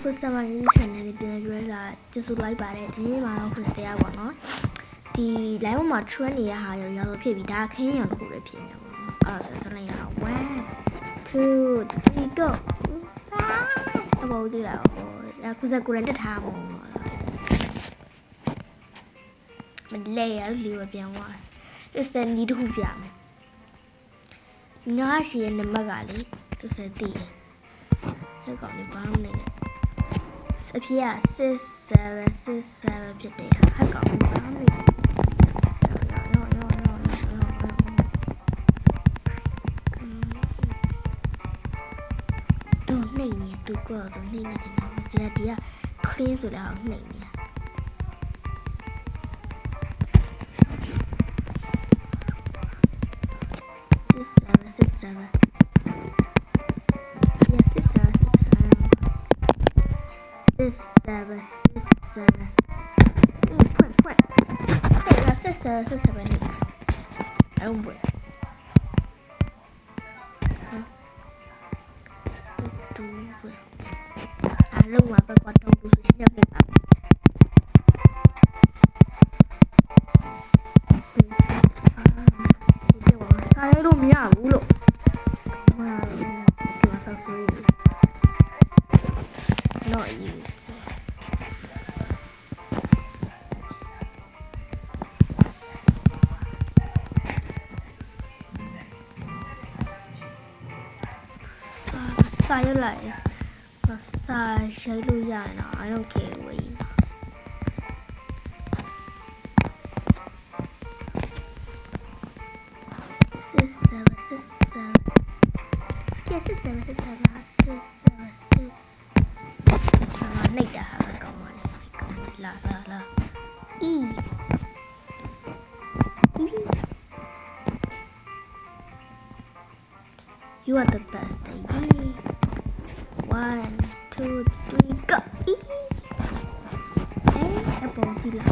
ခုစမရင်း channel လေးပြန်ကြွဲလာကျေးဇူးလိုက်ပါတယ်ဒီနေ့မှာတော့ Chris တရားပေါ့နော်ဒီ live မှာ trend နေရဟာရောရောက်လို့ဖြစ်ပြီးဒါခင်းရံလို့လည်းဖြစ်နေပါတော့အဲ့ဒါဆိုလိုက်ရအောင်1 2 3 go အဘောကြည့်လာတော့ခုစကိုရန်တက်ထားမှာမလဲရလေးပဲပြန်သွားဒီစနီးတစ်ခုပြမယ်နားရှိရဲ့နံပါတ်ကလေသူစတည်ဟဲ့ကောင်လေးဘာမှမနေနဲ့အဖေက6767ဖြစ်တယ်ဟဲ့ကောင်ဘာမှမနေတော့နေနေသူကတော့နေနေတယ်နော်ဆရာဒီက clean ဆိုတော့နေနေ67 point. Hey, that's 67. I don't wear. I don't want to go to the city. I don't know. Not you. Sai lại nó sai chơi lâu dài nó I don't care what you này đã hả cậu là you are the best baby 1 2 3 go အပေါ်ကြည့်လာ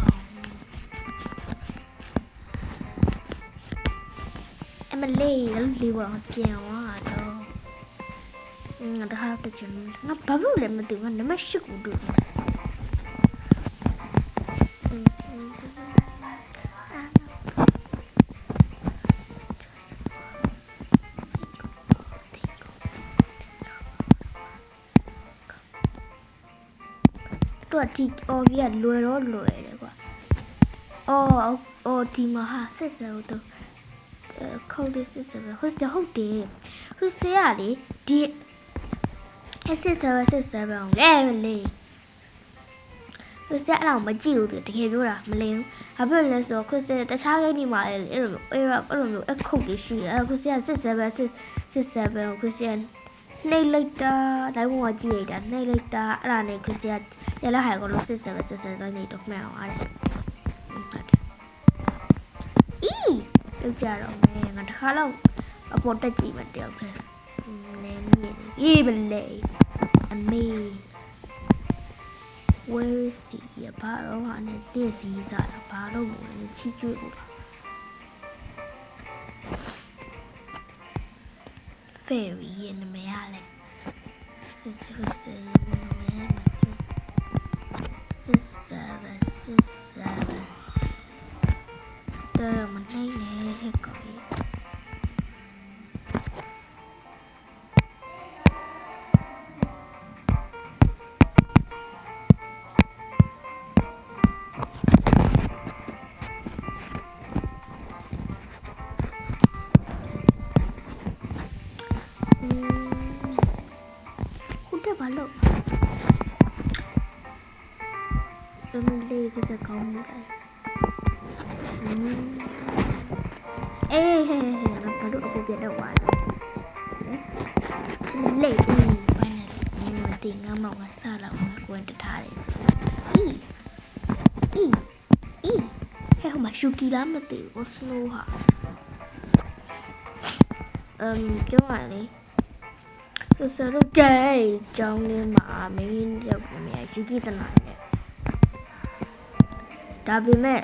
အမလေးလေးဝပြန်သွားတော့ငါတခါတချင်ငါဘာလို့လဲမသိဘူးငါနမရှိကူတို့တော့ဒီ OV ကလွယ်တော့လွယ်တယ်ကွာအော်ဒီမှာဟာဆက်စပ်တော့ခုတ်လေးဆက်စပ်ပဲဟုတ်တယ်ဟုတ်တယ်ဟိုစရလေဒီဆက်အောင်လဲမလေးဟိုစရအဲ့လောက်မကြည့်ဘူးတကယ်ပြောတာမလင်းဘူးဘာဖြစ်လဲဆိုတော့ခုစရတခြားကိန်းဒီမှာလေအဲ့လိုမျိုးအခုတ်လေးရှိတယ်အဲ့ခုစရဆက်ခုစရနှိပ်လိုက်တာတိုင်းပေါ်မှာကြည့်လိုက်တာနှိပ်လိုက်တာအဲ့ဒါနဲ့ခရစ်စရာရလာဟိုင်ကိုလို့စစ်တော့နေတော့မှန်အောင်အားတယ်လောက်ကြတော့မယ်ငါတစ်ခါတော့အပေါ်တက်ကြည့်မှတယောက်ပဲနည်းနည်းရေးမလဲအမေ where is he ဘာတော့ဟာနဲ့တက်စီးစားတာဘာလို့လဲချီကျွေးဘူးလား fairy ရဲ့နာမည်ကလည်း67တော့မနိုင်နဲ့ဟဲ့ကောင်ဘာလို့လေးကစကောင်းလိုက်ဟဲ့ငါဘာလို့အခုပြတ်တော့ဝါလဲလေဘယ်နဲ့တင်ငါမောင်ကစလာအောင်ကွန်တထားတယ်ဆိုဟဲ့ဟိုမှာရှူကီလာမသိဘူးစနိုးဟာပြောရလေဆိုတော့ကြိုင်ကြောင်းလေးမှာမင်းရောက်ပုံနဲ့ယူကီတနာနဲ့ဒါပေမဲ့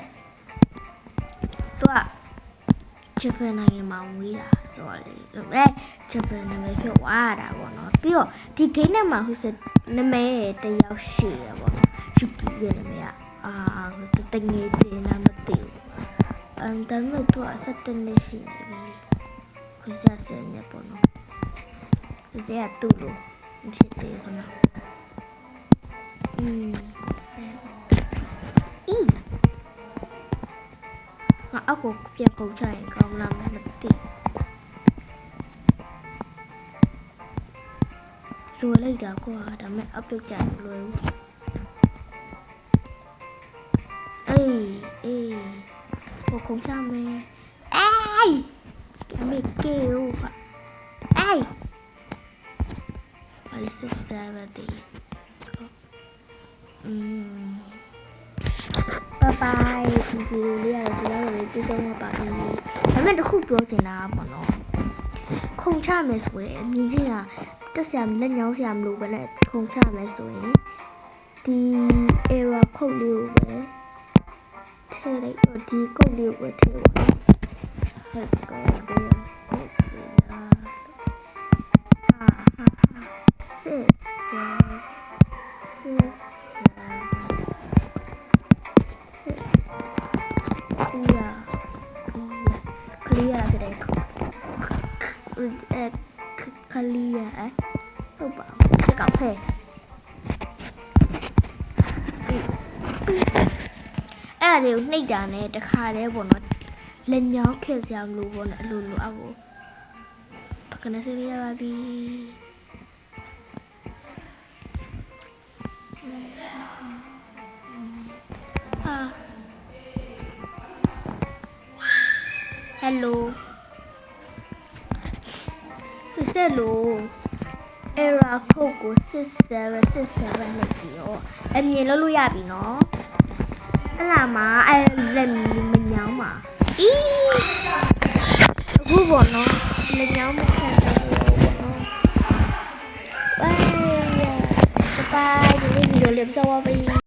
သူကဂျပန်နိုင်ငံမှာဝေးတာဆိုတော့လေဂျပန်နိုင်ငံဖြစ်သွားတာပေါ့နော်ပြီးတော့ဒီဂိမ်းထဲမှာဟိုစ နာမည်တယောက်ရှိရပါတော့ယူကီရဲ့နာမည်ကတငယ်ချင်းလားမသိဘူးဒါပေမဲ့သူက17နှစ်ရှိနေပြီခွစရဆယ်နေပေါ့နော်ခွစရတူလို့မဖြစ်သေးဘူးနော်ဆက်ငါအကူပြန်ကုန်ချရင်ကောင်းလားမသိလွယ်လိုက်တာကွာဒါပေမဲ့ update ကြရင်လွယ်ဘူးအေးကိုကုန်ချမယ်အမေကေဦးပါဘာလဲဆက်စားတယ်ဘိုင်ဒီဗီဒီယိုလေးကတော့ဒီလောက်လေးပြဆုံးမှာပါပြီဒါပေမဲ့တစ်ခုပြောချင်တာပေါ့နော်ခုံချမယ်ဆိုရင်မြင်ချင်းကတက်ဆရာလက်ညောင်းဆရာမလို့ပဲနဲ့ခုံချမယ်ဆိုရင်ဒီ error ခုတ်လေးကိုပဲထည့်လိုက်တော့ဒီကုတ်လေးကိုပဲထည့်ပါဟုတ်ကောတယ်ခလီယာဟုတ်ပါဘူးကောက်ဖဲအဲ့ဒါတွေကိုနှိပ်တာနဲ့တခါတည်းပေါ့နော်လက်ညောင်းခဲ့စရာမလိုပေါ့နော်အလိုလိုအောက်ကိုပကနစရရပါပြီဟယ်လိုဆက်လို့ error code ကို6767နဲ့ပြီးတော့အမြင်လုပ်လို့ရပြီနော်အဲ့လာမှာလက်မညောင်းပါအခုပေါ့နော်လက်ညောင်းမခံစားလို့ပေါ့နော်ဝိုင်းရစပိုင်ဒီဗီဒီယိုလေးပြသွားပါပြီ